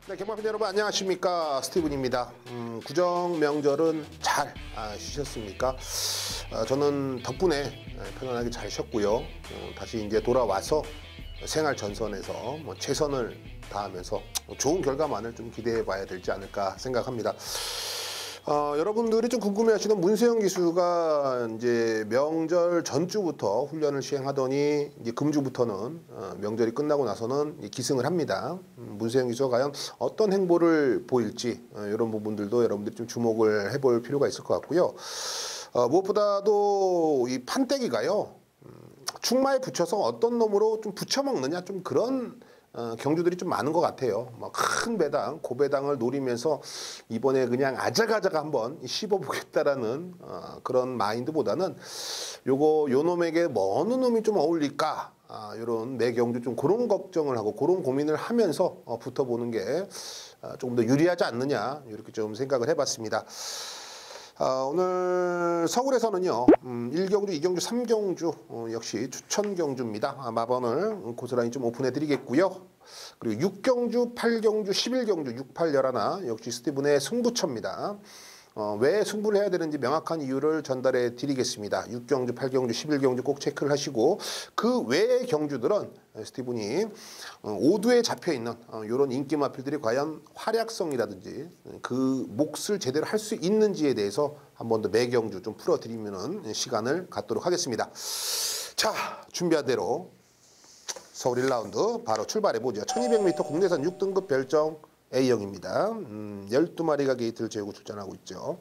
네, 경마팬 여러분 안녕하십니까, 스티븐입니다. 구정 명절은 잘 쉬셨습니까? 저는 덕분에 편안하게 잘 쉬었고요. 다시 이제 돌아와서 생활 전선에서 최선을 다하면서 좋은 결과만을 좀 기대해 봐야 되지 않을까 생각합니다. 여러분들이 좀 궁금해하시는 문세영 기수가 이제 명절 전주부터 훈련을 시행하더니 이제 금주부터는 명절이 끝나고 나서는 기승을 합니다. 문세영 기수가 과연 어떤 행보를 보일지 이런 부분들도 여러분들이 좀 주목을 해볼 필요가 있을 것 같고요. 무엇보다도 이 판때기가요, 충마에 붙여서 어떤 놈으로 좀 붙여먹느냐, 좀 그런 경주들이 좀 많은 것 같아요. 큰 배당, 고배당을 노리면서 이번에 그냥 아작아작 한번 씹어보겠다라는 그런 마인드보다는 요 놈에게 뭐 어느 놈이 좀 어울릴까, 이런 내 경주 좀 그런 걱정을 하고 그런 고민을 하면서 붙어보는 게 조금 더 유리하지 않느냐, 이렇게 좀 생각을 해봤습니다. 오늘 서울에서는요, 1경주, 2경주, 3경주 역시 추천 경주입니다. 마번을 고스란히 좀 오픈해 드리겠고요. 그리고 6경주, 8경주, 11경주, 6, 8, 11 역시 스티븐의 승부처입니다. 왜 승부를 해야 되는지 명확한 이유를 전달해 드리겠습니다. 6경주, 8경주, 11경주 꼭 체크를 하시고, 그 외의 경주들은 스티븐이 5두에 잡혀있는 이런 인기 마필들이 과연 활약성이라든지 그 몫을 제대로 할 수 있는지에 대해서 한 번 더 매경주 좀 풀어드리는 시간을 갖도록 하겠습니다. 자, 준비한 대로 서울 1라운드 바로 출발해보죠. 1200m 국내산 6등급 별정 A형입니다. 12마리가 게이트를 재우고 출전하고 있죠.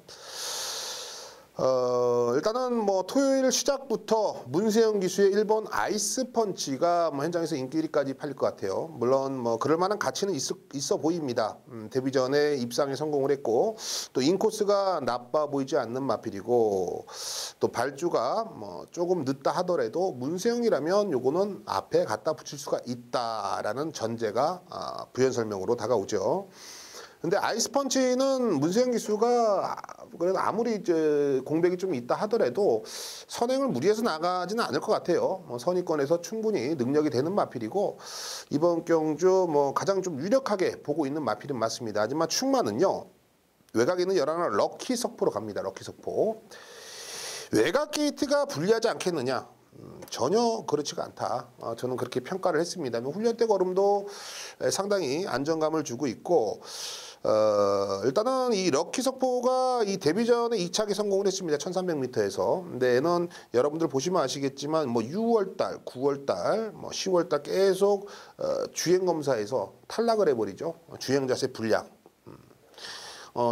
일단은 뭐 토요일 시작부터 문세영 기수의 1번 아이스펀치가 현장에서 인기 1위까지 팔릴 것 같아요. 물론 뭐 그럴 만한 가치는 있어 보입니다. 데뷔 전에 입상에 성공을 했고, 또 인코스가 나빠 보이지 않는 마필이고, 또 발주가 뭐 조금 늦다 하더라도 문세영이라면 요거는 앞에 갖다 붙일 수가 있다라는 전제가 부연 설명으로 다가오죠. 근데 아이스펀치는 문세영 기수가 그래도 아무리 이제 공백이 좀 있다 하더라도 선행을 무리해서 나가지는 않을 것 같아요. 선의권에서 충분히 능력이 되는 마필이고, 이번 경주 뭐 가장 좀 유력하게 보고 있는 마필은 맞습니다. 하지만 충마는요, 외곽에는 11 럭키 석포로 갑니다. 럭키 석포. 외곽 게이트가 불리하지 않겠느냐? 전혀 그렇지가 않다. 저는 그렇게 평가를 했습니다. 훈련 때 걸음도 상당히 안정감을 주고 있고, 일단은 이 럭키 석포가 이 데뷔 전에 2차기 성공을 했습니다. 1300m에서. 근데 얘는 여러분들 보시면 아시겠지만 뭐 6월달, 9월달, 뭐 10월달 계속 주행 검사에서 탈락을 해버리죠. 주행 자세 불량.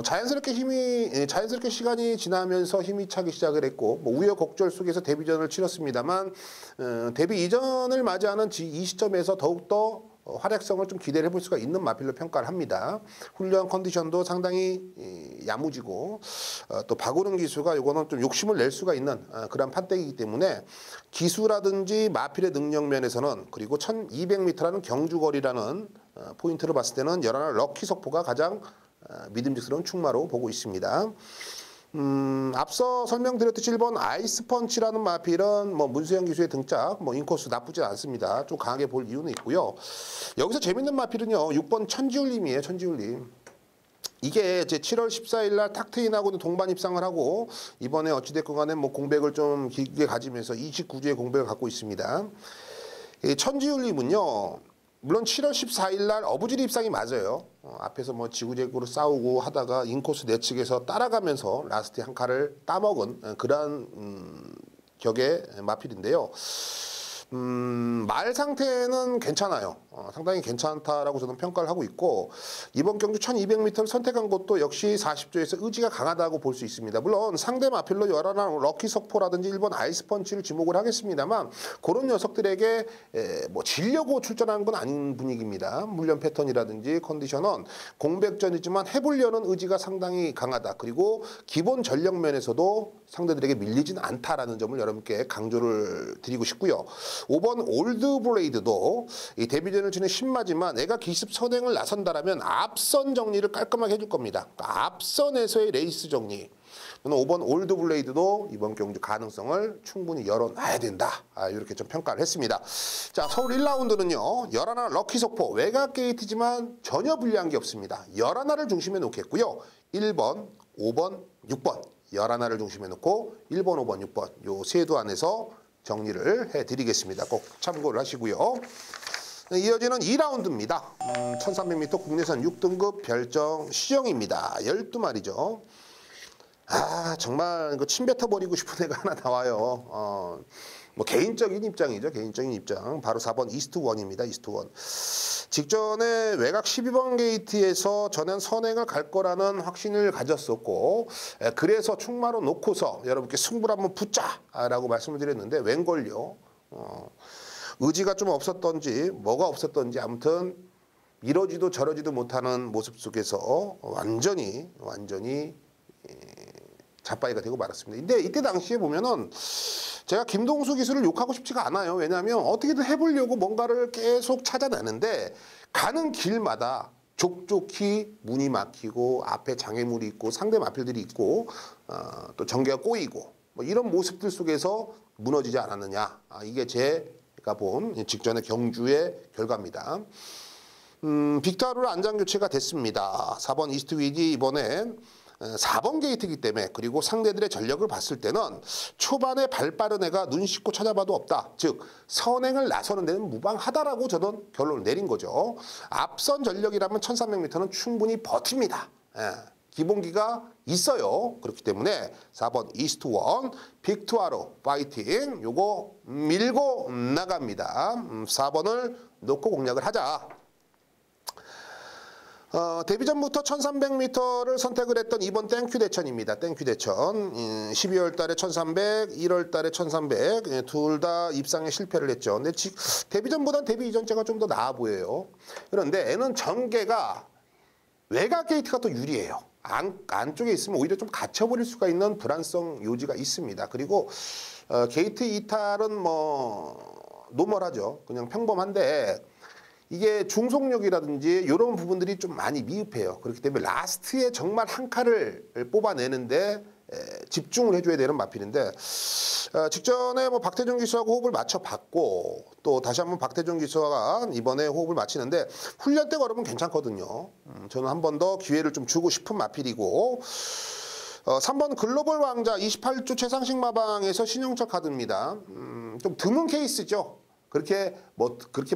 자연스럽게 시간이 지나면서 힘이 차기 시작을 했고, 뭐 우여곡절 속에서 데뷔전을 치렀습니다만, 데뷔 이전을 맞이하는 이 시점에서 더욱더 활약성을 좀 기대를 해볼 수가 있는 마필로 평가를 합니다. 훈련 컨디션도 상당히 야무지고, 또 박오른 기수가 요거는 좀 욕심을 낼 수가 있는 그런 판때기이기 때문에 기수라든지 마필의 능력 면에서는, 그리고 1200m라는 경주거리라는 포인트를 봤을 때는 11 럭키 석포가 가장 믿음직스러운 충마로 보고 있습니다. 앞서 설명드렸듯이 1번 아이스펀치라는 마필은 뭐 문세영 기수의 등짝, 뭐 인코스 나쁘지 않습니다. 좀 강하게 볼 이유는 있고요. 여기서 재밌는 마필은요, 6번 천지울림이에요. 천지울림. 이게 제 7월 14일 날 탁트인하고는 동반 입상을 하고, 이번에 어찌됐건 간에 뭐 공백을 좀 길게 가지면서 29주의 공백을 갖고 있습니다. 이 천지울림은요, 물론 7월 14일 날 어부지리 입상이 맞아요. 앞에서 뭐 지구재구로 싸우고 하다가 인코스 내측에서 따라가면서 라스트 한 칼을 따먹은 그러한 격의 마필인데요. 말 상태는 괜찮아요. 상당히 괜찮다라고 저는 평가를 하고 있고, 이번 경주 1200m를 선택한 것도 역시 40조에서 의지가 강하다고 볼 수 있습니다. 물론 상대 마필로 11 럭키 석포라든지 1번 아이스펀치를 지목을 하겠습니다만, 그런 녀석들에게 뭐 지려고 출전하는 건 아닌 분위기입니다. 훈련 패턴이라든지 컨디션은 공백전이지만 해보려는 의지가 상당히 강하다. 그리고 기본 전력 면에서도 상대들에게 밀리진 않다라는 점을 여러분께 강조를 드리고 싶고요. 5번 올드브레이드도 이 데뷔 데뷔전을 치는 신마지만 애가 기습 선행을 나선다라면 앞선 정리를 깔끔하게 해줄 겁니다. 그러니까 앞선에서의 레이스 정리. 저는 5번 올드블레이드도 이번 경주 가능성을 충분히 열어놔야 된다. 이렇게 좀 평가를 했습니다. 자, 서울 1라운드는요. 11 럭키속포 외곽 게이트지만 전혀 불리한 게 없습니다. 11를 중심에 놓겠고요. 1번, 5번, 6번 11를 중심에 놓고 1번, 5번, 6번 요 세도 안에서 정리를 해드리겠습니다. 꼭 참고를 하시고요. 이어지는 2라운드입니다. 1300m 국내선 6등급 별정 시정입니다. 12마리죠. 정말 이거 침 뱉어버리고 싶은 애가 하나 나와요. 뭐 개인적인 입장이죠. 개인적인 입장. 바로 4번 이스트1입니다. 이스트1. 직전에 외곽 12번 게이트에서 저는 선행을 갈 거라는 확신을 가졌었고 그래서 충마로 놓고서 여러분께 승부를 한번 붙자라고 말씀을 드렸는데 웬걸요. 의지가 좀 없었던지 뭐가 없었던지 아무튼 이러지도 저러지도 못하는 모습 속에서 완전히 자빠이가 되고 말았습니다. 근데 이때 당시에 보면은 제가 김동수 기수를 욕하고 싶지가 않아요. 왜냐하면 어떻게든 해보려고 뭔가를 계속 찾아내는데 가는 길마다 족족히 문이 막히고 앞에 장애물이 있고 상대 마필들이 있고 또 전개가 꼬이고 뭐 이런 모습들 속에서 무너지지 않았느냐. 이게 제가 본 직전의 경주의 결과입니다. 빅타루로 안장 교체가 됐습니다. 4번 이스트 위지 이번엔 4번 게이트이기 때문에 그리고 상대들의 전력을 봤을 때는 초반에 발 빠른 애가 눈 씻고 찾아봐도 없다. 즉 선행을 나서는 데는 무방하다라고 저는 결론을 내린 거죠. 앞선 전력이라면 1300m는 충분히 버팁니다. 기본기가 있어요. 그렇기 때문에 4번 이스트1 빅투아로 파이팅 요거 밀고 나갑니다. 4번을 놓고 공략을 하자. 데뷔전부터 1300m를 선택을 했던 이번 땡큐 대천입니다. 땡큐 대천. 12월 달에 1300, 1월 달에 1300 둘 다 입상에 실패를 했죠. 근데 데뷔전보다는 데뷔 이전째가 좀 더 나아 보여요. 그런데 애는 전개가 외곽 게이트가 더 유리해요. 안쪽에 있으면 오히려 좀 갇혀버릴 수가 있는 불안성 요지가 있습니다. 그리고 게이트 이탈은 뭐 노멀하죠. 그냥 평범한데 이게 중속력이라든지 이런 부분들이 좀 많이 미흡해요. 그렇기 때문에 라스트에 정말 한 칼을 뽑아내는데 집중을 해줘야 되는 마필인데 직전에 뭐 박태준 기수하고 호흡을 맞춰봤고 또 다시 한번 박태준 기수가 이번에 호흡을 맞추는데 훈련 때 걸으면 괜찮거든요. 저는 한 번 더 기회를 좀 주고 싶은 마필이고 3번 글로벌 왕자 28주 최상식 마방에서 신영철 카드입니다. 좀 드문 케이스죠. 그렇게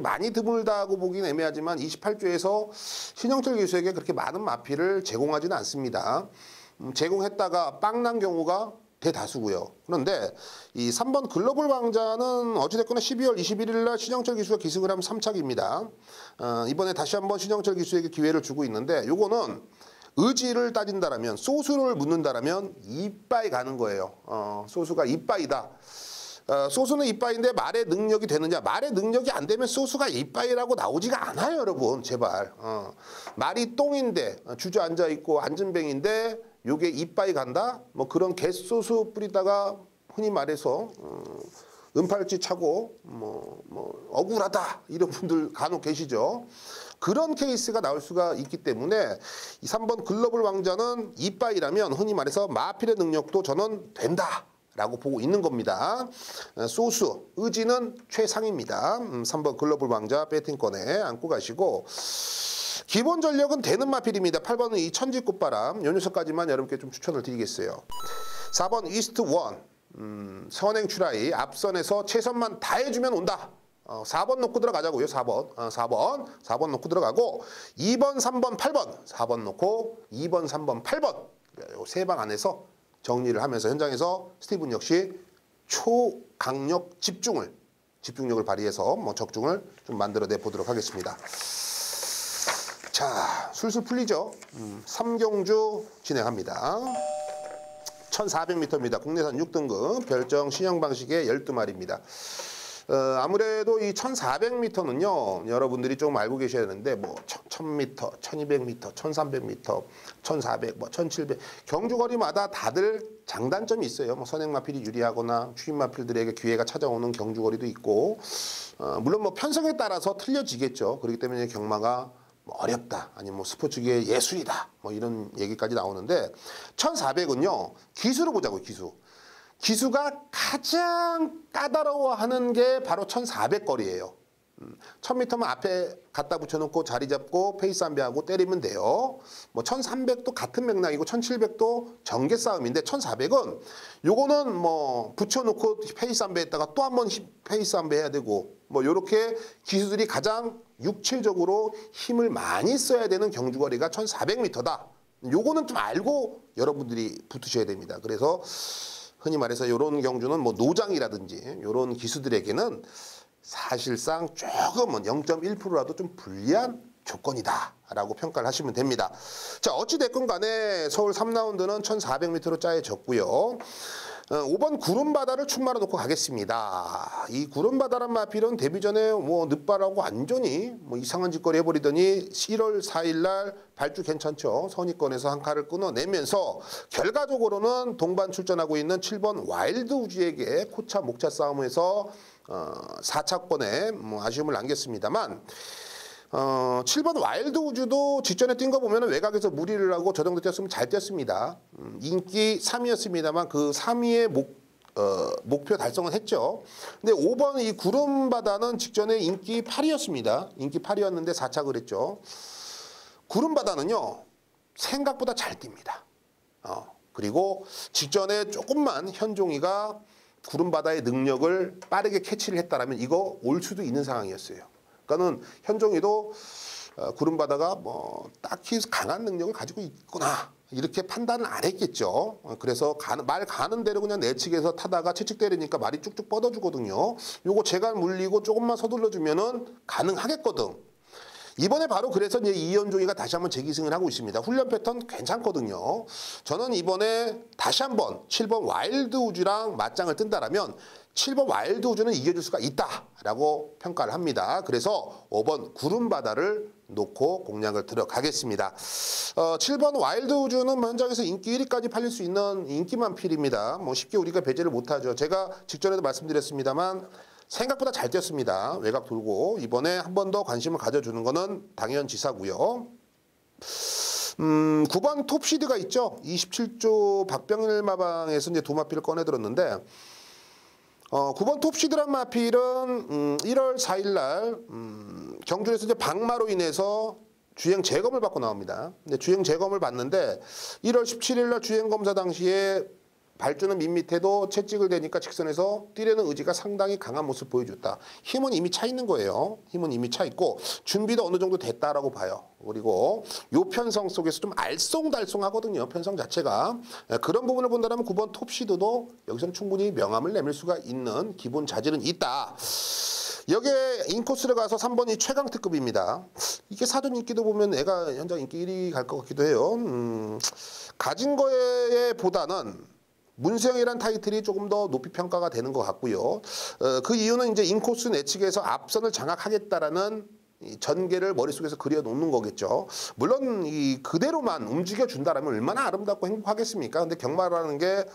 많이 드물다고 보긴 애매하지만 28주에서 신영철 기수에게 그렇게 많은 마필을 제공하지는 않습니다. 제공했다가 빵난 경우가 대다수고요. 그런데 이 3번 글로벌 왕자는 어찌됐거나 12월 21일 날 신영철 기수가 기승을 하면 3착입니다. 이번에 다시 한번 신영철 기수에게 기회를 주고 있는데 요거는 의지를 따진다라면 소수를 묻는다라면 이빠이 가는 거예요. 소수가 이빠이다. 소수는 이빠이인데 말의 능력이 되느냐. 말의 능력이 안 되면 소수가 이빠이라고 나오지가 않아요. 여러분 제발. 말이 똥인데 주저앉아 있고 앉은뱅인데 요게 이빠이 간다. 뭐 그런 개소수 뿌리다가 흔히 말해서 은팔찌 차고 뭐 억울하다 이런 분들 간혹 계시죠. 그런 케이스가 나올 수가 있기 때문에 이 3번 글로벌 왕자는 이빠이라면 흔히 말해서 마필의 능력도 저는 된다 라고 보고 있는 겁니다. 소수, 의지는 최상입니다. 3번 글로벌 왕자 배팅권에 안고 가시고 기본 전력은 되는 마필입니다. 8번은 이 천지꽃바람 요 녀석까지만 여러분께 좀 추천을 드리겠어요. 4번 이스트1 선행 추라이 앞선에서 최선만 다해주면 온다. 4번 놓고 들어가자고요. 4번 놓고 들어가고 2번, 3번, 8번 4번 놓고 2번, 3번, 8번 요 세 방 안에서 정리를 하면서 현장에서 스티븐 역시 초강력 집중력을 발휘해서 뭐 적중을 좀 만들어내 보도록 하겠습니다. 자, 술술 풀리죠. 3경주 진행합니다. 1400m입니다. 국내산 6등급 별정 신형 방식의 12마리입니다. 아무래도 이 1400m는요, 여러분들이 좀 알고 계셔야 되는데, 뭐, 1000m, 1200m, 1300m, 1400, 뭐, 1700. 경주거리마다 다들 장단점이 있어요. 뭐, 선행마필이 유리하거나 추임마필들에게 기회가 찾아오는 경주거리도 있고, 물론 뭐, 편성에 따라서 틀려지겠죠. 그렇기 때문에 경마가 뭐 어렵다, 아니면 뭐 스포츠계의 예술이다, 뭐 이런 얘기까지 나오는데, 1400은요, 기수로 보자고요, 기수. 기수가 가장 까다로워하는 게 바로 1400거리예요. 1000m만 앞에 갖다 붙여놓고 자리 잡고 페이스 안배하고 때리면 돼요. 뭐 1300도 같은 맥락이고 1700도 전개 싸움인데 1400은 요거는 뭐 붙여놓고 페이스 안배했다가 또 한 번 페이스 안배해야 되고 뭐 요렇게 기수들이 가장 육체적으로 힘을 많이 써야 되는 경주거리가 1400m다. 요거는 좀 알고 여러분들이 붙으셔야 됩니다. 그래서 흔히 말해서 이런 경주는 뭐 노장이라든지 이런 기수들에게는 사실상 조금은 0.1%라도 좀 불리한 조건이다라고 평가를 하시면 됩니다. 자, 어찌됐건 간에 서울 3라운드는 1400m로 짜여졌고요. 5번 구름바다를 충마로 놓고 가겠습니다. 이 구름바다란 마필은 데뷔 전에 뭐 늦바라고 완전히 뭐 이상한 짓거리 해버리더니 1월 4일 날 발주 괜찮죠. 선입권에서 한 칼을 끊어내면서 결과적으로는 동반 출전하고 있는 7번 와일드 우즈에게 코차 목차 싸움에서 4차권에 뭐 아쉬움을 남겼습니다만 7번 와일드 우즈도 직전에 뛴 거 보면 외곽에서 무리를 하고 저 정도 뛰었으면 잘 뛰었습니다. 인기 3위였습니다만 그 3위의 목표 달성은 했죠. 근데 5번 이 구름바다는 직전에 인기 8위였습니다. 인기 8위였는데 4착을 했죠. 구름바다는요, 생각보다 잘 뜁니다. 그리고 직전에 조금만 현종이가 구름바다의 능력을 빠르게 캐치를 했다라면 이거 올 수도 있는 상황이었어요. 그러니까는 현종이도 구름바다가 뭐 딱히 강한 능력을 가지고 있구나 이렇게 판단을 안 했겠죠. 그래서 말 가는 대로 그냥 내측에서 타다가 채찍 때리니까 말이 쭉쭉 뻗어주거든요. 요거 제가 물리고 조금만 서둘러주면은 가능하겠거든. 이번에 바로 그래서 이제 이현종이가 다시 한번 재기승을 하고 있습니다. 훈련 패턴 괜찮거든요. 저는 이번에 다시 한번 7번 와일드 우즈랑 맞짱을 뜬다라면 7번 와일드 우즈는 이겨줄 수가 있다라고 평가를 합니다. 그래서 5번 구름바다를 놓고 공략을 들어가겠습니다. 7번 와일드 우즈는 현장에서 인기 1위까지 팔릴 수 있는 인기만 필입니다. 뭐 쉽게 우리가 배제를 못하죠. 제가 직전에도 말씀드렸습니다만 생각보다 잘 뛰었습니다. 외곽 돌고 이번에 한 번 더 관심을 가져주는 거는 당연지사고요. 9번 톱시드가 있죠. 27조 박병일 마방에서 이제 두 마필을 꺼내들었는데 9번 톱시드란 마필은 1월 4일 날 경주에서 이제 박마로 인해서 주행 재검을 받고 나옵니다. 근데 주행 재검을 받는데 1월 17일 날 주행 검사 당시에 발주는 밋밋해도 채찍을 대니까 직선에서 뛰려는 의지가 상당히 강한 모습을 보여줬다. 힘은 이미 차 있는 거예요. 힘은 이미 차 있고 준비도 어느 정도 됐다라고 봐요. 그리고 요 편성 속에서 좀 알쏭달쏭하거든요. 편성 자체가. 그런 부분을 본다면 9번 톱시드도 여기서는 충분히 명함을 내밀 수가 있는 기본 자질은 있다. 여기에 인코스를 가서 3번이 최강특급입니다. 이게 사전 인기도 보면 애가 현장 인기 1위 갈 것 같기도 해요. 가진 거에 보다는 문세영이란 타이틀이 조금 더 높이 평가가 되는 것 같고요. 그 이유는 이제 인코스 내측에서 앞선을 장악하겠다라는 이 전개를 머릿속에서 그려놓는 거겠죠. 물론 이 그대로만 움직여준다라면 얼마나 아름답고 행복하겠습니까? 근데 경마라는 게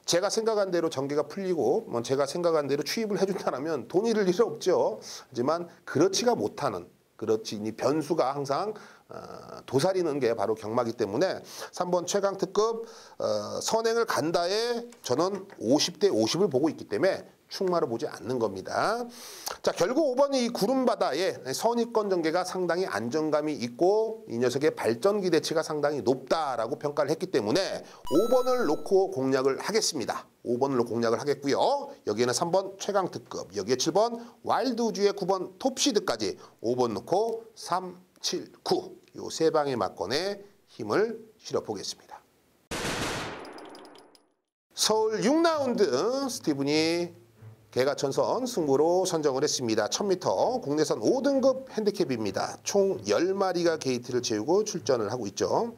제가 생각한 대로 전개가 풀리고 뭐 제가 생각한 대로 추입을 해준다라면 돈 잃을 일 없죠. 하지만 그렇지가 못하는 이 변수가 항상 도사리는 게 바로 경마기 때문에 3번 최강특급 선행을 간다에 저는 50대 50을 보고 있기 때문에 충마를 보지 않는 겁니다. 자, 결국 5번이 이 구름바다의 선입권 전개가 상당히 안정감이 있고 이 녀석의 발전 기대치가 상당히 높다라고 평가를 했기 때문에 5번을 놓고 공략을 하겠습니다. 5번을 놓고 공략을 하겠고요. 여기에는 3번 최강특급, 여기에 7번 와일드 우즈의 9번 톱시드까지 5번 놓고 3, 7, 9 요 세 방의 막건에 힘을 실어 보겠습니다. 서울 6라운드 스티븐이 개가천선 승부로 선정을 했습니다. 1000m 국내선 5등급 핸디캡입니다. 총 10마리가 게이트를 채우고 출전을 하고 있죠.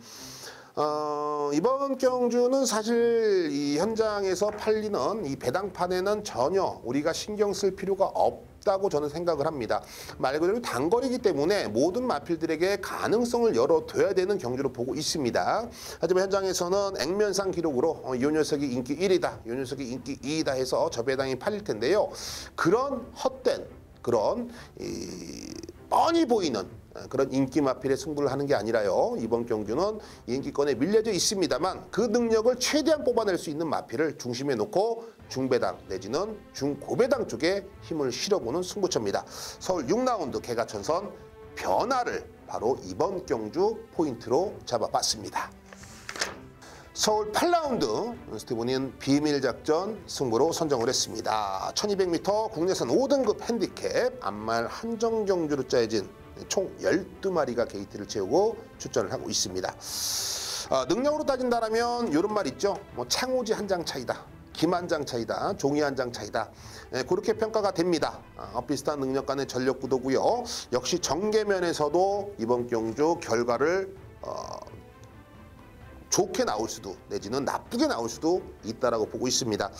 이번 경주는 사실 이 현장에서 팔리는 이 배당판에는 전혀 우리가 신경 쓸 필요가 없다고 저는 생각을 합니다. 말 그대로 단거리이기 때문에 모든 마필들에게 가능성을 열어둬야 되는 경주로 보고 있습니다. 하지만 현장에서는 액면상 기록으로 이 녀석이 인기 1위다, 이 녀석이 인기 2위다 해서 저 배당이 팔릴 텐데요. 그런 헛된 그런 뻔히 보이는 그런 인기 마필에 승부를 하는 게 아니라요. 이번 경주는 인기권에 밀려져 있습니다만 그 능력을 최대한 뽑아낼 수 있는 마필을 중심에 놓고 중배당 내지는 중고배당 쪽에 힘을 실어보는 승부처입니다. 서울 6라운드 개가천선 변화를 바로 이번 경주 포인트로 잡아봤습니다. 서울 8라운드 스티븐인 비밀작전 승부로 선정을 했습니다. 1200m 국내선 5등급 핸디캡 암말 한정 경주로 짜여진 총 12마리가 게이트를 채우고 출전을 하고 있습니다. 능력으로 따진다면 이런 말 있죠. 뭐 창호지 한 장 차이다. 김 한 장 차이다. 종이 한 장 차이다. 그렇게 평가가 됩니다. 비슷한 능력 간의 전력 구도고요. 역시 정계면에서도 이번 경주 결과를 좋게 나올 수도 내지는 나쁘게 나올 수도 있다라고 보고 있습니다.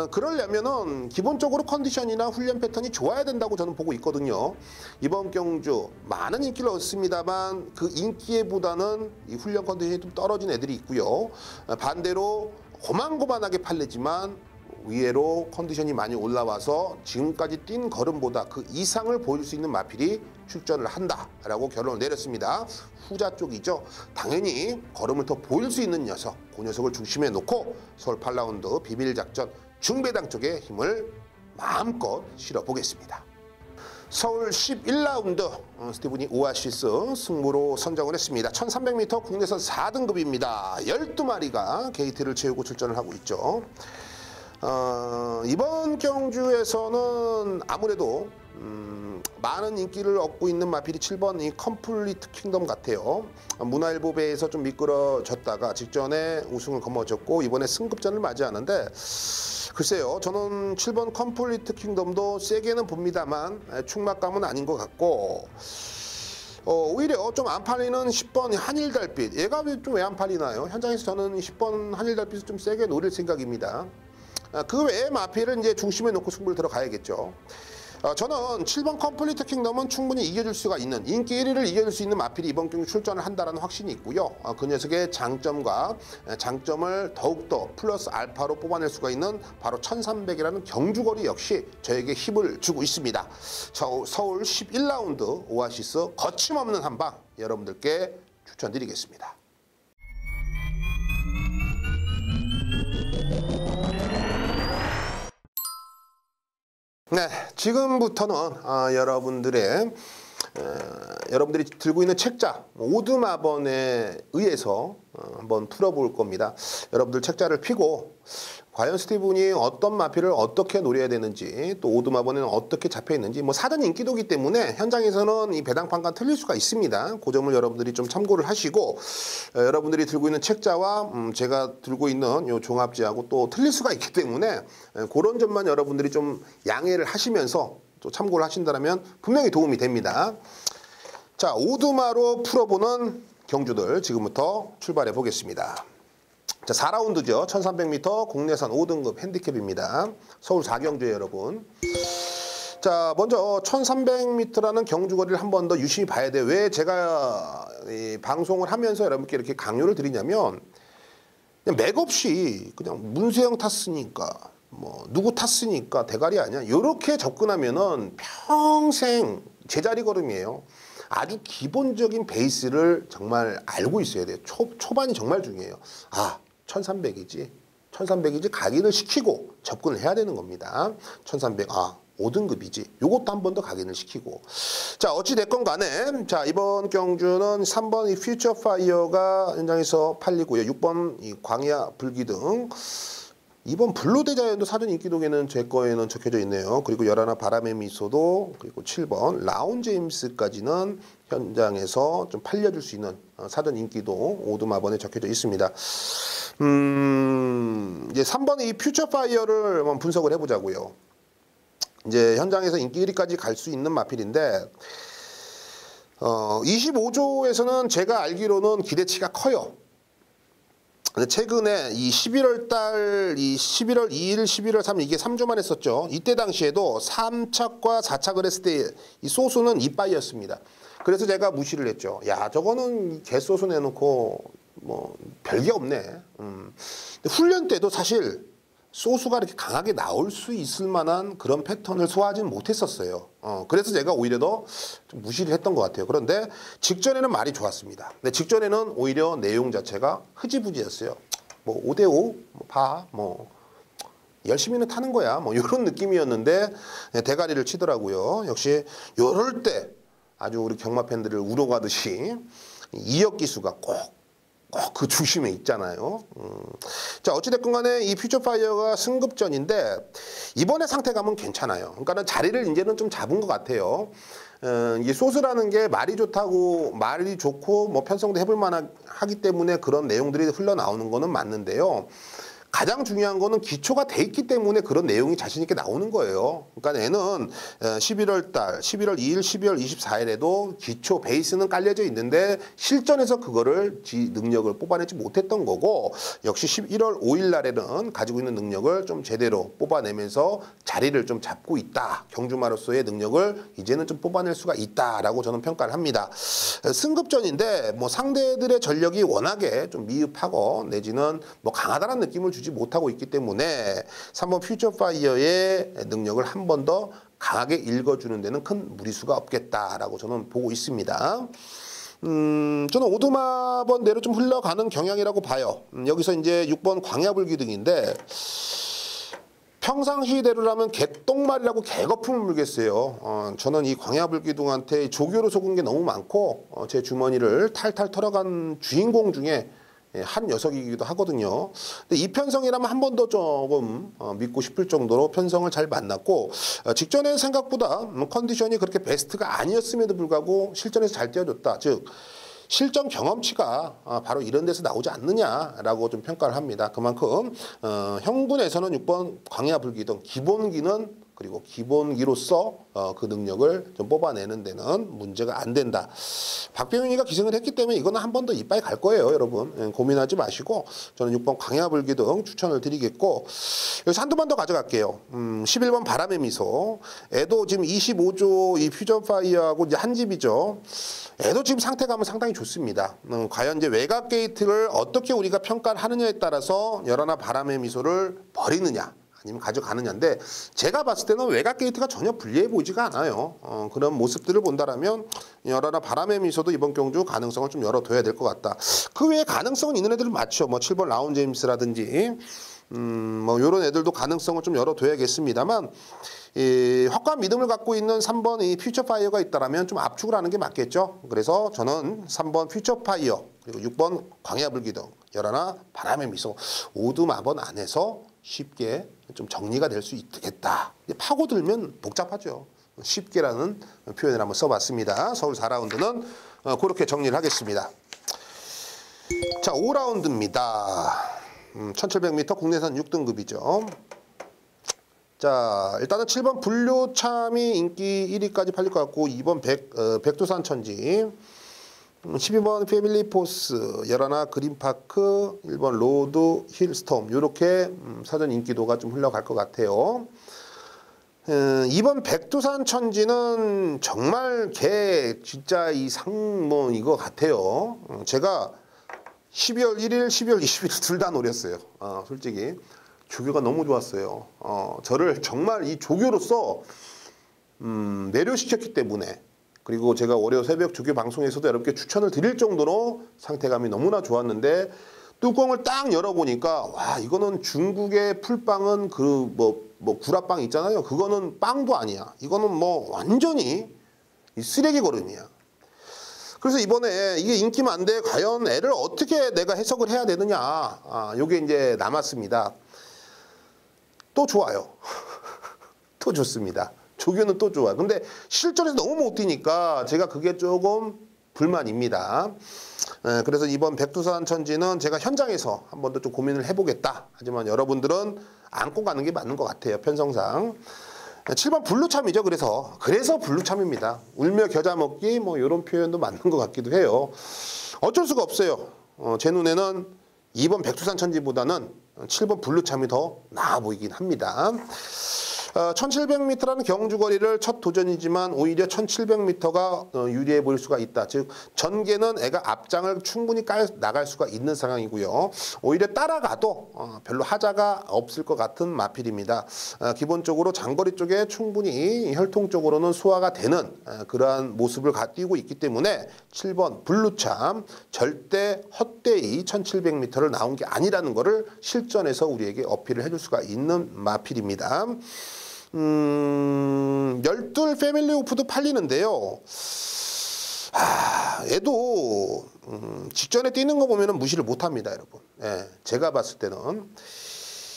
그러려면은 기본적으로 컨디션이나 훈련 패턴이 좋아야 된다고 저는 보고 있거든요. 이번 경주 많은 인기를 얻습니다만 그 인기보다는 이 훈련 컨디션이 좀 떨어진 애들이 있고요. 반대로 고만고만하게 팔리지만 위에로 컨디션이 많이 올라와서 지금까지 뛴 걸음보다 그 이상을 보일 수 있는 마필이 출전을 한다라고 결론을 내렸습니다. 후자 쪽이죠. 당연히 걸음을 더 보일 수 있는 녀석, 그 녀석을 중심에 놓고 서울 8라운드 비밀작전 중배당 쪽에 힘을 마음껏 실어보겠습니다. 서울 11라운드 스티븐이 오아시스 승부로 선정을 했습니다. 1300m 국내선 4등급입니다. 12마리가 게이트를 채우고 출전을 하고 있죠. 이번 경주에서는 아무래도 많은 인기를 얻고 있는 마필이 7번 이 컴플리트 킹덤 같아요. 문화일보배에서 좀 미끄러졌다가 직전에 우승을 거머쥐었고 이번에 승급전을 맞이하는데 글쎄요, 저는 7번 컴플리트 킹덤도 세게는 봅니다만 충막감은 아닌 것 같고 오히려 좀 안 팔리는 10번 한일달빛, 얘가 좀 왜 안 팔리나요? 현장에서 저는 10번 한일달빛을 좀 세게 노릴 생각입니다. 그 외에 마필을 이제 중심에 놓고 승부를 들어가야겠죠. 저는 7번 컴플리트 킹덤은 충분히 이겨줄 수가 있는, 인기 1위를 이겨줄 수 있는 마필이 이번 경기 출전을 한다는 확신이 있고요. 그 녀석의 장점과 장점을 더욱더 플러스 알파로 뽑아낼 수가 있는 바로 1300이라는 경주거리 역시 저에게 힘을 주고 있습니다. 서울 11라운드 오아시스 거침없는 한방 여러분들께 추천드리겠습니다. 네, 지금부터는 여러분들이 들고 있는 책자 오드마번에 의해서 한번 풀어볼 겁니다. 여러분들 책자를 펴고 과연 스티븐이 어떤 마필을 어떻게 노려야 되는지, 또 오드마번에는 어떻게 잡혀 있는지, 뭐 사전 인기도기 때문에 현장에서는 이 배당판과 틀릴 수가 있습니다. 그 점을 여러분들이 좀 참고를 하시고 여러분들이 들고 있는 책자와 제가 들고 있는 요 종합지하고 또 틀릴 수가 있기 때문에 그런 점만 여러분들이 좀 양해를 하시면서 또 참고를 하신다면 분명히 도움이 됩니다. 자, 오드마로 풀어보는 경주들 지금부터 출발해 보겠습니다. 자, 4라운드죠. 1300m 국내선 5등급 핸디캡입니다. 서울 4경주에 여러분. 자, 먼저 1300m라는 경주거리를 한 번 더 유심히 봐야 돼요. 왜 제가 이 방송을 하면서 여러분께 이렇게 강요를 드리냐면 그냥 맥없이 그냥 문세영 탔으니까 뭐 누구 탔으니까 대가리 아니야, 이렇게 접근하면은 평생 제자리 걸음이에요. 아주 기본적인 베이스를 정말 알고 있어야 돼요. 초반이 정말 중요해요. 1300이지 각인을 시키고 접근을 해야 되는 겁니다. 1300 5등급이지, 요것도 한 번 더 각인을 시키고. 자, 어찌됐건 간에 자, 이번 경주는 3번 이 퓨처 파이어가 현장에서 팔리고요. 6번 이 광야 불기등, 2번 블루대자연도 사전 인기도에는 제 거에는 적혀져 있네요. 그리고 11 바람의 미소도, 그리고 7번 라운 제임스까지는 현장에서 좀 팔려줄 수 있는 사전 인기도 오드마번에 적혀져 있습니다. 이제 3번의 이 퓨처 파이어를 한번 분석을 해보자고요. 이제 현장에서 인기 1위까지 갈 수 있는 마필인데 25조에서는 제가 알기로는 기대치가 커요. 근데 최근에 이 11월 달, 이 11월 2일, 11월 3일 이게 3주만 했었죠. 이때 당시에도 3착과 4착을 했을 때 이 소수는 이빠이였습니다. 그래서 제가 무시를 했죠. 야, 저거는 개소수 내놓고 뭐 별게 없네. 근데 훈련 때도 사실 소수가 이렇게 강하게 나올 수 있을 만한 그런 패턴을 소화하지는 못했었어요. 그래서 제가 오히려 더 좀 무시를 했던 것 같아요. 그런데 직전에는 말이 좋았습니다. 근데 직전에는 오히려 내용 자체가 흐지부지였어요. 뭐 5대5 뭐 열심히는 타는 거야. 뭐 이런 느낌이었는데 대가리를 치더라고요. 역시 이럴 때 아주 우리 경마 팬들을 우러가듯이 이역 기수가 꼭 그 중심에 있잖아요. 자, 어찌됐건 간에 이 퓨처파이어가 승급전인데 이번에 상태감은 괜찮아요. 그러니까 자리를 이제는 좀 잡은 것 같아요. 이게 소스라는 게 말이 좋다고 말이 좋고 뭐 편성도 해볼 만하기 때문에 그런 내용들이 흘러나오는 거는 맞는데요. 가장 중요한 거는 기초가 돼 있기 때문에 그런 내용이 자신 있게 나오는 거예요. 그러니까 얘는 11월 달, 11월 2일, 12월 24일에도 기초 베이스는 깔려져 있는데 실전에서 그거를 능력을 뽑아내지 못했던 거고 역시 11월 5일 날에는 가지고 있는 능력을 좀 제대로 뽑아내면서 자리를 좀 잡고 있다. 경주마로서의 능력을 이제는 좀 뽑아낼 수가 있다라고 저는 평가를 합니다. 승급전인데 뭐 상대들의 전력이 워낙에 좀 미흡하고 내지는 뭐 강하다는 느낌을 주지 못하고 있기 때문에 3번 퓨처파이어의 능력을 한 번 더 강하게 읽어주는 데는 큰 무리수가 없겠다라고 저는 보고 있습니다. 저는 오두마번 대로 좀 흘러가는 경향이라고 봐요. 여기서 이제 6번 광야불기둥인데 평상시대로라면 개똥말이라고 개거품을 물겠어요. 저는 이 광야불기둥한테 조교로 속은 게 너무 많고 제 주머니를 탈탈 털어간 주인공 중에 한 녀석이기도 하거든요. 근데 이 편성이라면 한 번 더 조금 믿고 싶을 정도로 편성을 잘 만났고 직전에 생각보다 컨디션이 그렇게 베스트가 아니었음에도 불구하고 실전에서 잘 뛰어줬다. 즉 실전 경험치가 바로 이런 데서 나오지 않느냐라고 좀 평가를 합니다. 그만큼 형군에서는 6번 광야불기둥 기본기는 그리고 기본기로서 그 능력을 좀 뽑아내는 데는 문제가 안 된다. 박병윤이가 기승을 했기 때문에 이거는 한 번 더 이빨 갈 거예요, 여러분. 고민하지 마시고 저는 6번 광야불기둥 추천을 드리겠고 여기서 한두 번 더 가져갈게요. 11번 바람의 미소. 애도 지금 25조 이 퓨전파이어하고 이제 한 집이죠. 애도 지금 상태감은 상당히 좋습니다. 과연 이제 외곽 게이트를 어떻게 우리가 평가를 하느냐에 따라서 열하나 바람의 미소를 버리느냐. 아니면 가져가느냐인데 제가 봤을 때는 외곽 게이트가 전혀 불리해 보이지가 않아요. 그런 모습들을 본다라면 열하나 바람의 미소도 이번 경주 가능성을 좀 열어둬야 될 것 같다. 그 외에 가능성은 있는 애들은 많죠. 뭐 7번 라운 제임스라든지 뭐 이런 애들도 가능성을 좀 열어둬야겠습니다만 확고한 믿음을 갖고 있는 3번 이 퓨처파이어가 있다라면 좀 압축을 하는 게 맞겠죠. 그래서 저는 3번 퓨처파이어 그리고 6번 광야불기둥 열하나 바람의 미소 오두마번 안에서 쉽게 좀 정리가 될 수 있겠다. 파고들면 복잡하죠. 쉽게라는 표현을 한번 써봤습니다. 서울 4라운드는 그렇게 정리를 하겠습니다. 자, 5라운드입니다. 1700m 국내산 6등급이죠. 자, 일단은 7번 불료참이 인기 1위까지 팔릴 것 같고 2번 백두산 천지 12번 패밀리포스, 열하나 그린파크, 1번 로드 힐스톰 이렇게 사전 인기도가 좀 흘러갈 것 같아요. 2번 백두산 천지는 정말 개 진짜 뭐 이거 같아요. 제가 12월 1일, 12월 20일 둘 다 노렸어요. 솔직히 조교가 너무 좋았어요. 저를 정말 이 조교로서 매료시켰기 때문에 그리고 제가 월요 새벽 조교 방송에서도 여러분께 추천을 드릴 정도로 상태감이 너무나 좋았는데 뚜껑을 딱 열어보니까 와 이거는 중국의 풀빵은 그 뭐 구라빵 있잖아요. 그거는 빵도 아니야. 이거는 뭐 완전히 쓰레기 걸음이야. 그래서 이번에 이게 인기 많은데 과연 애를 어떻게 내가 해석을 해야 되느냐. 요게 이제 남았습니다. 또 좋아요. 또 좋습니다. 조교는 또 좋아. 근데 실전에서 너무 못 뛰니까 제가 그게 조금 불만입니다. 그래서 이번 백두산 천지는 제가 현장에서 한 번 더 좀 고민을 해보겠다. 하지만 여러분들은 안고 가는 게 맞는 것 같아요. 편성상. 7번 블루참이죠. 그래서 블루참입니다. 울며 겨자 먹기 뭐 이런 표현도 맞는 것 같기도 해요. 어쩔 수가 없어요. 제 눈에는 2번 백두산 천지보다는 7번 블루참이 더 나아 보이긴 합니다. 1700m라는 경주거리를 첫 도전이지만 오히려 1700m가 유리해 보일 수가 있다. 즉 전개는 애가 앞장을 충분히 나갈 수가 있는 상황이고요. 오히려 따라가도 별로 하자가 없을 것 같은 마필입니다. 기본적으로 장거리 쪽에 충분히 혈통적으로는 소화가 되는 그러한 모습을 띄고 있기 때문에 7번 블루참 절대 헛되이 1700m를 나온 게 아니라는 것을 실전에서 우리에게 어필을 해줄 수가 있는 마필입니다. 12 패밀리 오프도 팔리는데요. 얘도 직전에 뛰는 거 보면 무시를 못합니다, 여러분. 예, 제가 봤을 때는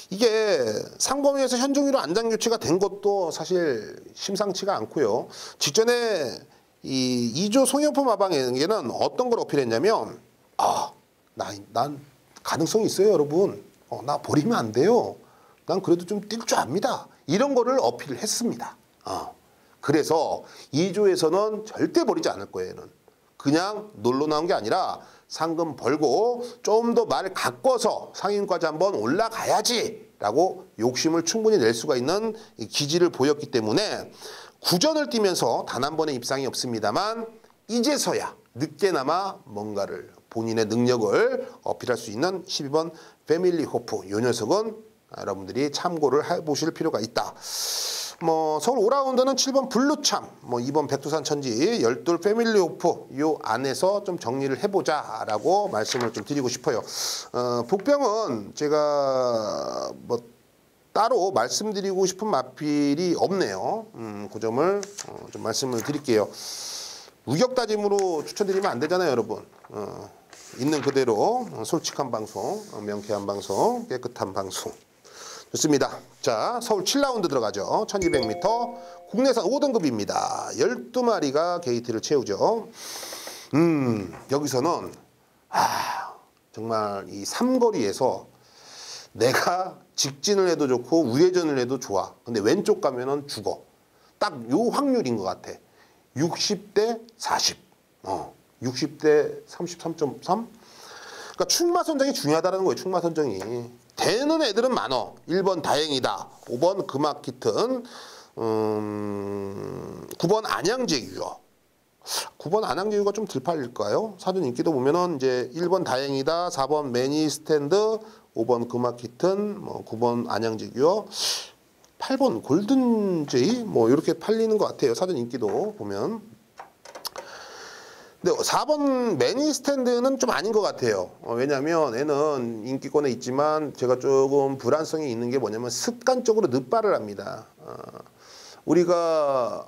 이게 상범위에서 현종이로 안장 교체가 된 것도 사실 심상치가 않고요. 직전에 이 2조 송영포 마방에게는 어떤 걸 어필했냐면 난 가능성이 있어요, 여러분. 나 버리면 안 돼요. 난 그래도 좀 뛸 줄 압니다. 이런 거를 어필을 했습니다. 그래서 2조에서는 절대 버리지 않을 거예요. 얘는. 그냥 놀러 나온 게 아니라 상금 벌고 좀 더 말을 가꿔서 상위권까지 한번 올라가야지 라고 욕심을 충분히 낼 수가 있는 기질을 보였기 때문에 구전을 뛰면서 단 한 번의 입상이 없습니다만 이제서야 늦게나마 뭔가를 본인의 능력을 어필할 수 있는 12번 패밀리 호프. 이 녀석은 여러분들이 참고를 해보실 필요가 있다. 서울 오라운드는 7번 블루참, 2번 백두산 천지, 12 패밀리 오프 요 안에서 좀 정리를 해보자라고 말씀을 좀 드리고 싶어요. 복병은 제가 따로 말씀드리고 싶은 마필이 없네요. 그 점을 좀 말씀을 드릴게요. 우격다짐으로 추천드리면 안 되잖아요, 여러분. 있는 그대로 솔직한 방송, 명쾌한 방송, 깨끗한 방송. 좋습니다. 자, 서울 7라운드 들어가죠. 1200m 국내산 5등급입니다. 12마리가 게이트를 채우죠. 여기서는 정말 이 삼거리에서 내가 직진을 해도 좋고 우회전을 해도 좋아. 근데 왼쪽 가면은 죽어. 딱 요 확률인 것 같아. 60대 40. 60대 33.3. 그러니까 충마 선정이 중요하다는 거예요. 충마 선정이. 되는 애들은 많어. 1번 다행이다. 5번 금학키튼. 9번 안양제규어. 9번 안양제규가 좀 덜 팔릴까요? 사전 인기도 보면은 이제 1번 다행이다. 4번 매니스탠드. 5번 금학키튼. 9번 안양제규어. 8번 골든제이. 이렇게 팔리는 것 같아요. 사전 인기도 보면. 근데 4번 매니스탠드는 좀 아닌 것 같아요. 왜냐하면 얘는 인기권에 있지만 제가 조금 불안성이 있는 게 뭐냐면 습관적으로 늦발을 합니다. 우리가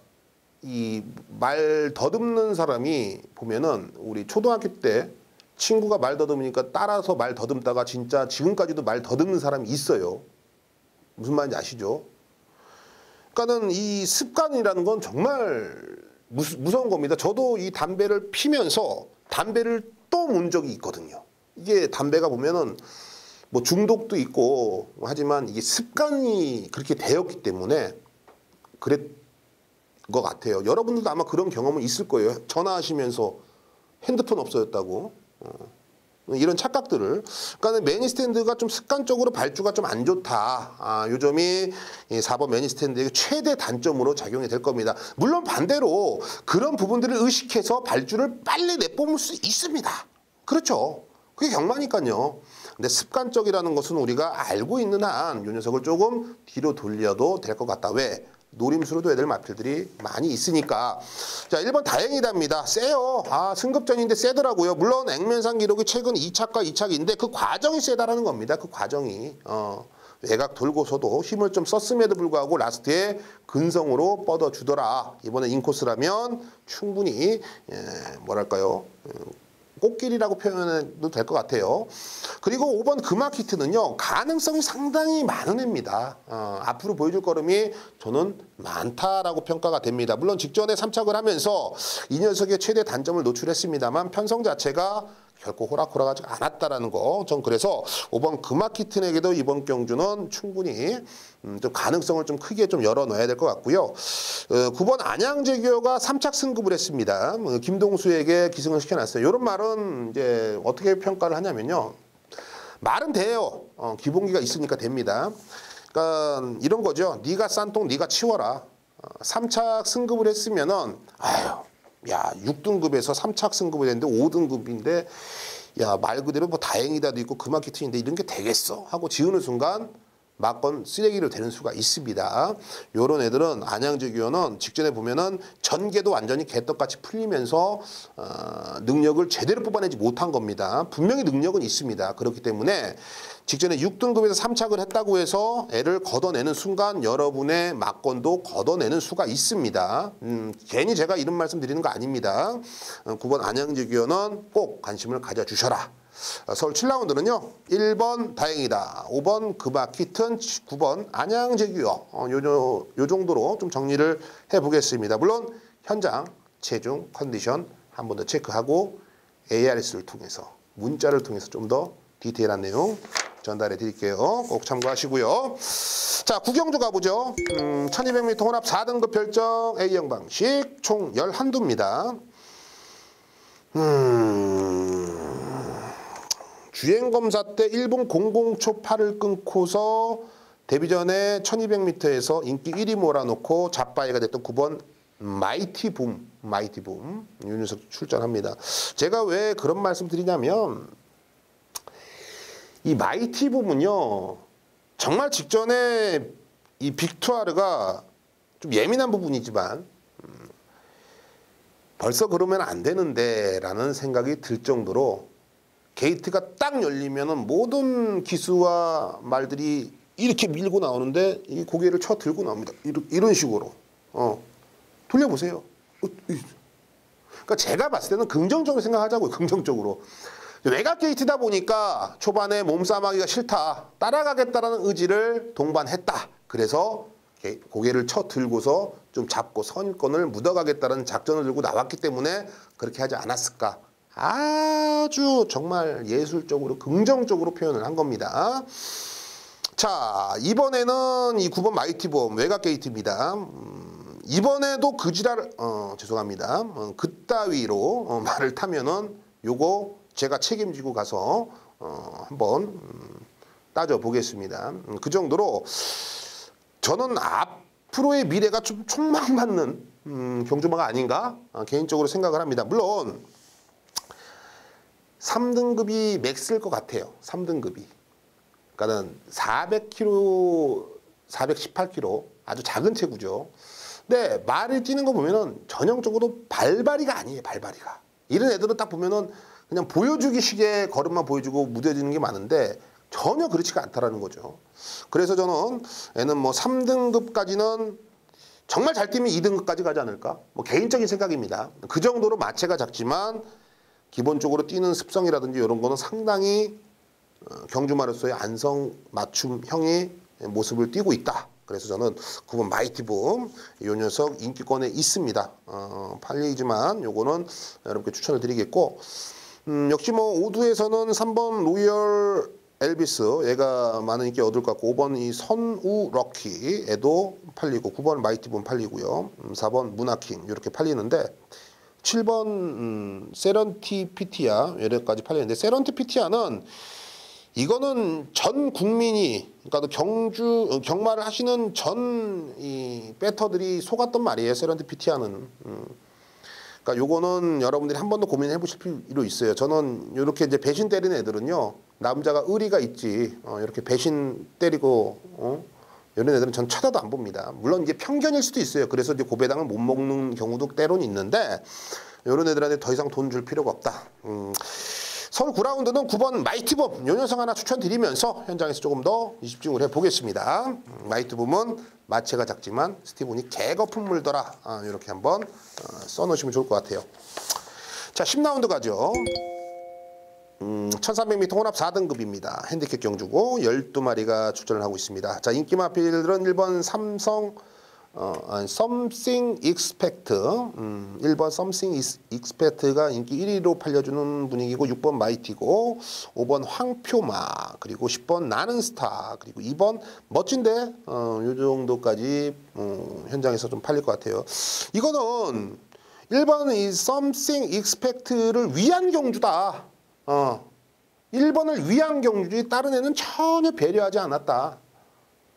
이 말 더듬는 사람이 보면은 우리 초등학교 때 친구가 말 더듬으니까 따라서 말 더듬다가 진짜 지금까지도 말 더듬는 사람이 있어요. 무슨 말인지 아시죠? 그러니까는 이 습관이라는 건 정말 무서운 겁니다. 저도 이 담배를 피면서 담배를 또 문 적이 있거든요. 이게 담배가 보면은 중독도 있고 하지만 이게 습관이 그렇게 되었기 때문에 그랬 것 같아요. 여러분들도 아마 그런 경험은 있을 거예요. 전화하시면서 핸드폰 없어졌다고. 이런 착각들을. 그러니까 매니스탠드가 좀 습관적으로 발주가 좀 안 좋다. 요 점이 4번 매니스탠드의 최대 단점으로 작용이 될 겁니다. 물론 반대로 그런 부분들을 의식해서 발주를 빨리 내뿜을 수 있습니다. 그렇죠. 그게 경마니까요. 근데 습관적이라는 것은 우리가 알고 있는 한 요 녀석을 조금 뒤로 돌려도 될 것 같다. 왜? 노림수로 둬야 될 마필들이 많이 있으니까. 자, 1번 다행이답니다. 세요. 승급전인데 세더라고요. 물론 액면상 기록이 최근 2착과 2착인데 그 과정이 세다라는 겁니다. 그 과정이. 외곽 돌고서도 힘을 좀 썼음에도 불구하고 라스트에 근성으로 뻗어주더라. 이번에 인코스라면 충분히 뭐랄까요. 꽃길이라고 표현해도 될 것 같아요. 그리고 5번 금화키트는요. 가능성이 상당히 많은 애입니다. 앞으로 보여줄 걸음이 저는 많다라고 평가가 됩니다. 물론 직전에 3착을 하면서 이 녀석의 최대 단점을 노출했습니다만 편성 자체가 결코 호락호락하지 않았다라는 거. 전 그래서 5번 금화키튼에게도 이번 경주는 충분히 좀 가능성을 좀 크게 좀 열어놔야 될 것 같고요. 9번 안양제규어가 3착 승급을 했습니다. 김동수에게 기승을 시켜놨어요. 이런 말은 이제 어떻게 평가를 하냐면요. 말은 돼요. 기본기가 있으니까 됩니다. 그러니까 이런 거죠. 네가 싼 똥 네가 치워라. 3착 승급을 했으면은 아유, 야 6등급에서 3착 승급을 했는데 5등급인데 야 말 그대로 뭐 다행이다도 있고 그마키트인데 이런 게 되겠어 하고 지우는 순간 막건 쓰레기로 되는 수가 있습니다. 요런 애들은 안양제규어는 직전에 보면은 전개도 완전히 개떡같이 풀리면서 능력을 제대로 뽑아내지 못한 겁니다. 분명히 능력은 있습니다. 그렇기 때문에 직전에 6등급에서 3착을 했다고 해서 애를 걷어내는 순간 여러분의 막건도 걷어내는 수가 있습니다. 괜히 제가 이런 말씀 드리는 거 아닙니다. 9번 안양제규어는 꼭 관심을 가져주셔라. 서울 7라운드는요. 1번 다행이다. 5번 그마키튼, 9번 안양제규어 요 정도로 좀 정리를 해보겠습니다. 물론 현장 체중 컨디션 한 번 더 체크하고 ARS를 통해서 문자를 통해서 좀 더 디테일한 내용 전달해 드릴게요. 꼭 참고하시고요. 자, 구경주 가보죠. 1200m 혼합 4등급 별정 A형 방식 총 11두입니다. 주행검사 때 1분 00초 팔을 끊고서 데뷔전에 1200m에서 인기 1위 몰아놓고 잡바이가 됐던 9번 마이티붐 윤유석 출전합니다. 제가 왜 그런 말씀 드리냐면 이 마이티붐은요 정말 직전에 이 빅투아르가 좀 예민한 부분이지만 벌써 그러면 안 되는데 라는 생각이 들 정도로 게이트가 딱 열리면은 모든 기수와 말들이 이렇게 밀고 나오는데 이 고개를 쳐 들고 나옵니다. 이런 식으로. 돌려보세요. 그러니까 제가 봤을 때는 긍정적으로 생각하자고요. 긍정적으로. 외곽 게이트다 보니까 초반에 몸싸움하기가 싫다. 따라가겠다라는 의지를 동반했다. 그래서 고개를 쳐 들고서 좀 잡고 선권을 묻어가겠다는 작전을 들고 나왔기 때문에 그렇게 하지 않았을까. 아주 정말 예술적으로 긍정적으로 표현을 한 겁니다. 자, 이번에는 이 9번 마이티봄 외곽 게이트입니다. 이번에도 그 지랄 죄송합니다. 그따위로 말을 타면은 요거 제가 책임지고 가서 한번 따져 보겠습니다. 그 정도로 저는 앞으로의 미래가 좀 촉망받는 경주마가 아닌가 개인적으로 생각을 합니다. 물론 3등급이 맥스일 것 같아요. 3등급이. 그러니까는 400kg, 418kg 아주 작은 체구죠. 근데 말을 뛰는 거 보면은 전형적으로 발바리가 아니에요. 발바리가. 이런 애들은 딱 보면은 그냥 보여주기 식의 걸음만 보여주고 무뎌지는 게 많은데 전혀 그렇지가 않다라는 거죠. 그래서 저는 애는 뭐 3등급까지는 정말 잘 뛰면 2등급까지 가지 않을까? 뭐 개인적인 생각입니다. 그 정도로 마체가 작지만 기본적으로 뛰는 습성이라든지 이런 거는 상당히 경주마로서의 안성 맞춤형의 모습을 띄고 있다. 그래서 저는 9번 마이티붐 이 녀석 인기권에 있습니다. 팔리지만 요거는 여러분께 추천을 드리겠고 역시 뭐 5두에서는 3번 로열 엘비스 얘가 많은 인기 얻을 것 같고 5번 이 선우 럭키 애도 팔리고 9번 마이티붐 팔리고요. 4번 무나킹 이렇게 팔리는데 7번 세런티피티아 여기까지 팔리는데 세런티피티아는 이거는 전 국민이 그러니까 경마를 하시는 전 이 배터들이 속았던 말이에요. 세런티피티아는. 그러니까 요거는 여러분들이 한 번 더 고민해 보실 필요 있어요. 저는 이렇게 이제 배신 때리는 애들은요. 남자가 의리가 있지. 이렇게 배신 때리고 이런 애들은 전 쳐다도 안 봅니다. 물론 이게 편견일 수도 있어요. 그래서 이제 고배당을 못 먹는 경우도 때로는 있는데 이런 애들한테 더 이상 돈 줄 필요가 없다. 서울 9라운드는 9번 마이티붐 요 녀석 하나 추천드리면서 현장에서 조금 더 집중을 해보겠습니다. 마이티붐은 마체가 작지만 스티븐이 개거품 물더라. 이렇게 한번 써놓으시면 좋을 것 같아요. 자, 10라운드 가죠. 1300m 혼합 4등급입니다. 핸디캡 경주고 12마리가 출전을 하고 있습니다. 자, 인기마 필들은 1번 삼성 Something Expect 1번 Something Expect가 인기 1위로 팔려주는 분위기고 6번 마이티고 5번 황표마 그리고 10번 나는 스타 그리고 2번 멋진데 요 정도까지 현장에서 좀 팔릴 것 같아요. 이거는 1번 이 Something Expect를 위한 경주다. 1번을 위한 경주지 다른 애는 전혀 배려하지 않았다.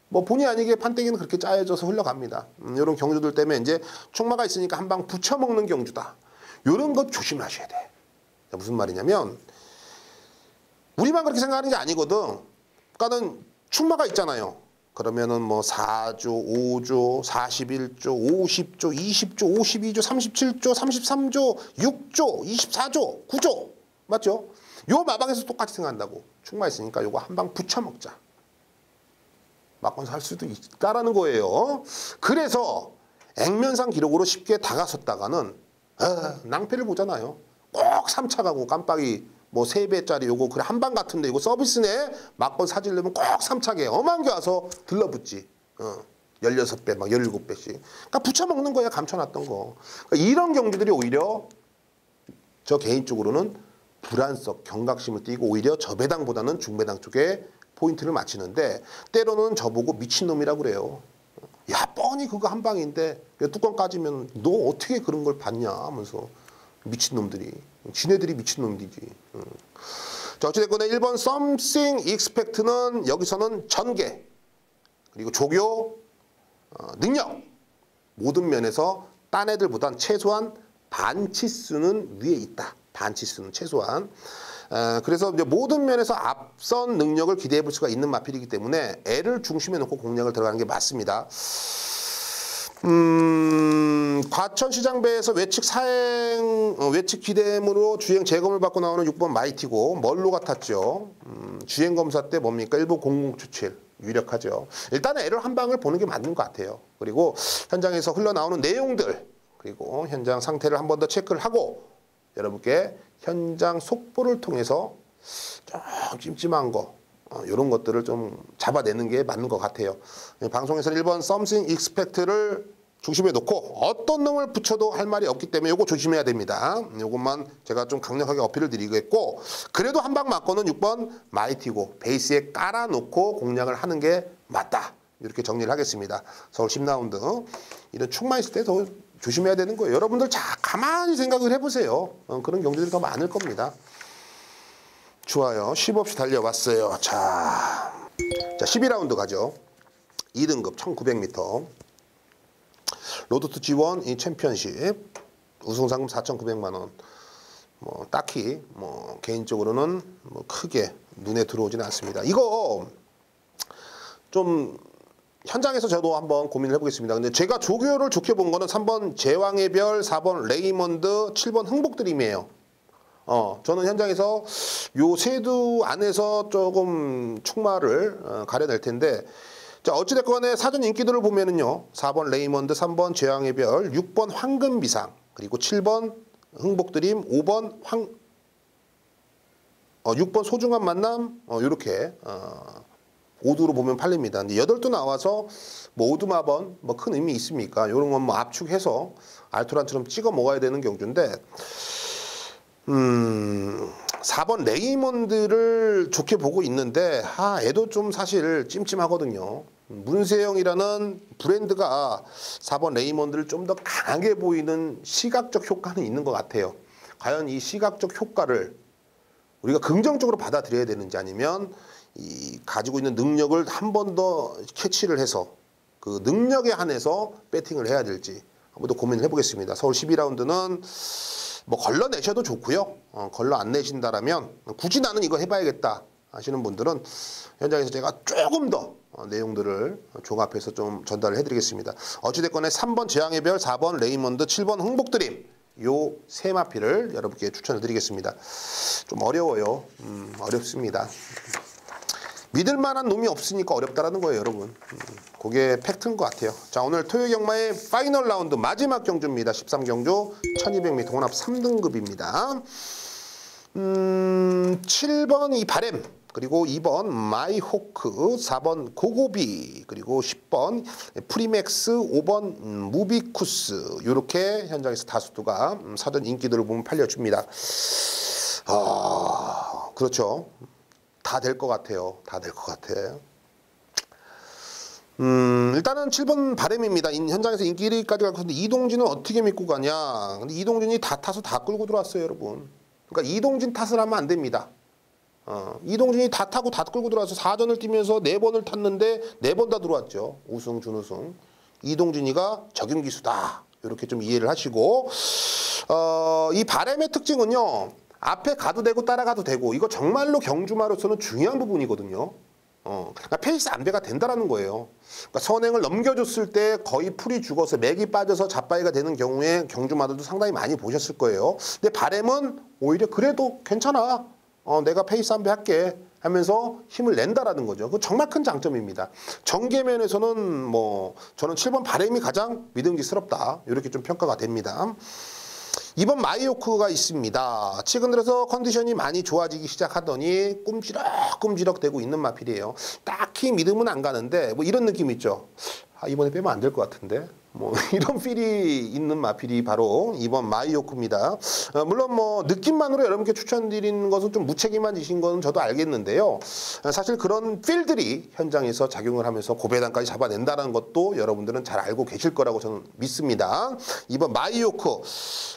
뭐 본의 아니게 판때기는 그렇게 짜여져서 흘러갑니다. 이런 경주들 때문에 이제 충마가 있으니까 한 방 붙여먹는 경주다. 이런 것 조심하셔야 돼. 무슨 말이냐면 우리만 그렇게 생각하는 게 아니거든. 그러니까는 충마가 있잖아요. 그러면은 뭐 4조, 5조, 41조, 50조, 20조, 52조, 37조, 33조, 6조, 24조, 9조. 맞죠? 요 마방에서 똑같이 생각한다고. 충마 있으니까 요거 한 방 붙여먹자. 막건 살 수도 있다라는 거예요. 그래서 액면상 기록으로 쉽게 다가섰다가는 낭패를 보잖아요. 꼭 3차 가고 깜빡이 뭐 3배짜리 요거 그래 한 방 같은데 이거 서비스네 막건 사주려면 꼭 3차게 엄한게 와서 들러붙지. 16배 막 17배씩. 그러니까 붙여먹는 거야. 감춰놨던 거. 그러니까 이런 경주들이 오히려 저 개인적으로는 불안석 경각심을 띠고 오히려 저배당보다는 중배당 쪽에 포인트를 맞추는데 때로는 저보고 미친놈이라고 그래요. 야 뻔히 그거 한 방인데 뚜껑 까지면 너 어떻게 그런 걸 봤냐 하면서 미친놈들이. 지네들이 미친놈들이지. 자 어찌됐건 1번 Something Expect는 여기서는 전개 그리고 조교 능력 모든 면에서 딴 애들보단 최소한 반치수는 위에 있다. 반치수는 최소한. 그래서 이제 모든 면에서 앞선 능력을 기대해 볼 수가 있는 마필이기 때문에 애를 중심에 놓고 공략을 들어가는 게 맞습니다. 과천시장배에서 외측 사행, 외측 기대물로 주행 재검을 받고 나오는 6번 마이티고 멀로 같았죠. 주행검사 때 뭡니까? 1번 0077 유력하죠. 일단은 애를 한 방을 보는 게 맞는 것 같아요. 그리고 현장에서 흘러나오는 내용들 그리고 현장 상태를 한 번 더 체크를 하고 여러분께 현장 속보를 통해서 좀 찜찜한 거 이런 것들을 좀 잡아내는 게 맞는 것 같아요. 방송에서는 1번 Something Expect를 중심에 놓고 어떤 놈을 붙여도 할 말이 없기 때문에 이거 조심해야 됩니다. 이것만 제가 좀 강력하게 어필을 드리겠고 그래도 한 방 맞고는 6번 마이티고 베이스에 깔아놓고 공략을 하는 게 맞다. 이렇게 정리를 하겠습니다. 서울 10라운드 이런 충마 있을 때 더 조심해야 되는 거예요. 여러분들 가만히 생각을 해보세요. 그런 경주들이 더 많을 겁니다. 좋아요. 쉼 없이 달려왔어요. 자 12라운드 가죠. 2등급 1900m 로드 투 G1 이 챔피언십 우승상금 4,900만 원. 뭐 딱히 뭐 개인적으로는 뭐 크게 눈에 들어오지는 않습니다. 이거 좀 현장에서 저도 한번 고민을 해보겠습니다. 근데 제가 조교를 좋게 본 거는 3번 제왕의 별, 4번 레이먼드, 7번 흥복드림이에요. 저는 현장에서 요 세두 안에서 조금 충마를 가려낼 텐데 자 어찌됐건 간에 사전 인기들을 보면은요 4번 레이먼드, 3번 제왕의 별, 6번 황금비상 그리고 7번 흥복드림, 5번 6번 소중한 만남 요렇게 5두로 보면 팔립니다. 근데 8두 나와서 뭐 오두마번 뭐 큰 의미 있습니까? 이런 건 뭐 압축해서 알토란처럼 찍어 먹어야 되는 경주인데 4번 레이먼드를 좋게 보고 있는데 애도 좀 사실 찜찜하거든요. 문세영이라는 브랜드가 4번 레이먼드를 좀 더 강하게 보이는 시각적 효과는 있는 것 같아요. 과연 이 시각적 효과를 우리가 긍정적으로 받아들여야 되는지 아니면 이 가지고 있는 능력을 한 번 더 캐치를 해서 그 능력에 한해서 배팅을 해야 될지 한번 더 고민을 해보겠습니다. 서울 12라운드는 뭐 걸러내셔도 좋고요. 걸러 안 내신다라면 굳이 나는 이거 해봐야겠다 하시는 분들은 현장에서 제가 조금 더 내용들을 종합해서 좀 전달을 해드리겠습니다. 어찌됐건 3번 제왕의 별, 4번 레이먼드, 7번 흥복드림 요 세 마피를 여러분께 추천해 드리겠습니다. 좀 어려워요. 어렵습니다. 믿을 만한 놈이 없으니까 어렵다라는 거예요, 여러분. 그게 팩트인 것 같아요. 자, 오늘 토요 경마의 파이널 라운드 마지막 경주입니다. 13경주 1200m 혼합 3등급입니다. 7번 이 바램, 그리고 2번 마이호크, 4번 고고비, 그리고 10번 프리맥스, 5번 무비쿠스. 이렇게 현장에서 다수두가 사전 인기들을 보면 팔려줍니다. 그렇죠. 다 될 것 같아요. 다 될 것 같아. 일단은 7번 바램입니다. 현장에서 인기 1위까지 가고 있는데 이동진은 어떻게 믿고 가냐. 근데 이동진이 다 타서 다 끌고 들어왔어요, 여러분. 그러니까 이동진 탓을 하면 안 됩니다. 이동준이 다 타고 다 끌고 들어와서 4전을 뛰면서 4번을 탔는데 4번 다 들어왔죠. 우승, 준우승. 이동준이가 적임기수다. 이렇게 좀 이해를 하시고 이 바램의 특징은요. 앞에 가도 되고 따라가도 되고 이거 정말로 경주마로서는 중요한 부분이거든요. 그러니까 페이스 안배가 된다라는 거예요. 그러니까 선행을 넘겨줬을 때 거의 풀이 죽어서 맥이 빠져서 잡바이가 되는 경우에 경주마들도 상당히 많이 보셨을 거예요. 근데 바램은 오히려 그래도 괜찮아. 내가 페이스 안배 할게 하면서 힘을 낸다라는 거죠. 그 정말 큰 장점입니다. 전개면에서는 뭐 저는 7번 바램이 가장 믿음직스럽다. 이렇게 좀 평가가 됩니다. 이번 마이오크가 있습니다. 최근 들어서 컨디션이 많이 좋아지기 시작하더니 꼼지럭 되고 있는 마필이에요. 딱히 믿음은 안 가는데 뭐 이런 느낌 있죠. 이번에 빼면 안 될 것 같은데 뭐 이런 필이 있는 마필이 바로 이번 마이오크입니다. 물론 뭐 느낌만으로 여러분께 추천드리는 것은 좀 무책임한 짓인 건 저도 알겠는데요. 사실 그런 필들이 현장에서 작용을 하면서 고배당까지 잡아낸다는 것도 여러분들은 잘 알고 계실 거라고 저는 믿습니다. 이번 마이오크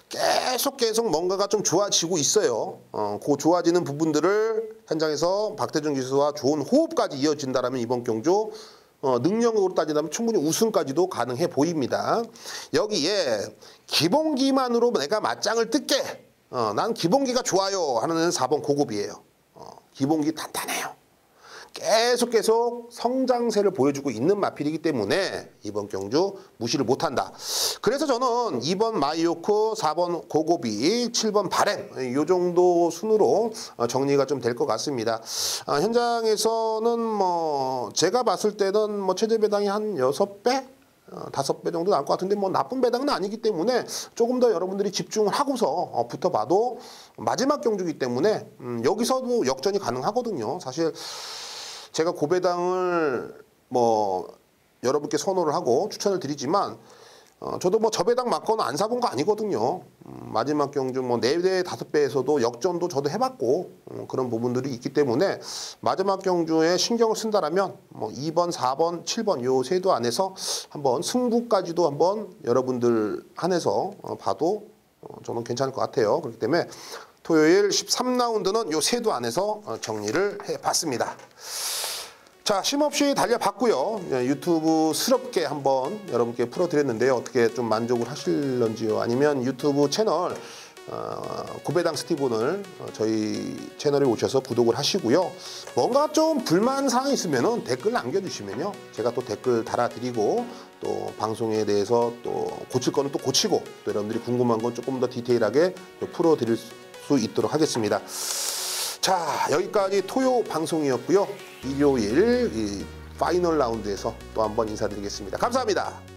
계속 뭔가가 좀 좋아지고 있어요. 그 좋아지는 부분들을 현장에서 박태준 기수와 좋은 호흡까지 이어진다라면 이번 경주 능력으로 따진다면 충분히 우승까지도 가능해 보입니다. 여기에 기본기만으로 내가 맞짱을 뜯게 난 기본기가 좋아요 하는 4번 고급이에요. 기본기 탄탄해요. 계속 성장세를 보여주고 있는 마필이기 때문에 이번 경주 무시를 못한다. 그래서 저는 2번 마이오크, 4번 고고비, 7번 바램 이 정도 순으로 정리가 좀 될 것 같습니다. 현장에서는 뭐 제가 봤을 때는 뭐 최저 배당이 한 6배? 5배 정도 나올 것 같은데 뭐 나쁜 배당은 아니기 때문에 조금 더 여러분들이 집중을 하고서 붙어봐도 마지막 경주이기 때문에 여기서도 역전이 가능하거든요. 사실 제가 고배당을 뭐 여러분께 선호를 하고 추천을 드리지만 저도 뭐 저배당 맞거나 안 사본 거 아니거든요. 마지막 경주 뭐 4배, 5배에서도 역전도 저도 해봤고 그런 부분들이 있기 때문에 마지막 경주에 신경을 쓴다라면 뭐 2번, 4번, 7번 요 세도 안에서 한번 승부까지도 한번 여러분들 한해서 봐도 저는 괜찮을 것 같아요. 그렇기 때문에 토요일 13라운드는 요 세도 안에서 정리를 해봤습니다. 자, 쉼없이 달려봤고요. 유튜브스럽게 한번 여러분께 풀어드렸는데요. 어떻게 좀 만족을 하실런지요? 아니면 유튜브 채널 고배당 스티븐을 저희 채널에 오셔서 구독을 하시고요. 뭔가 좀 불만사항 있으면 댓글 남겨주시면요. 제가 또 댓글 달아드리고 또 방송에 대해서 또 고칠 거는 또 고치고 또 여러분들이 궁금한 건 조금 더 디테일하게 풀어드릴 수 있도록 하겠습니다. 자, 여기까지 토요 방송이었고요. 일요일 이 파이널 라운드에서 또 한번 인사드리겠습니다. 감사합니다.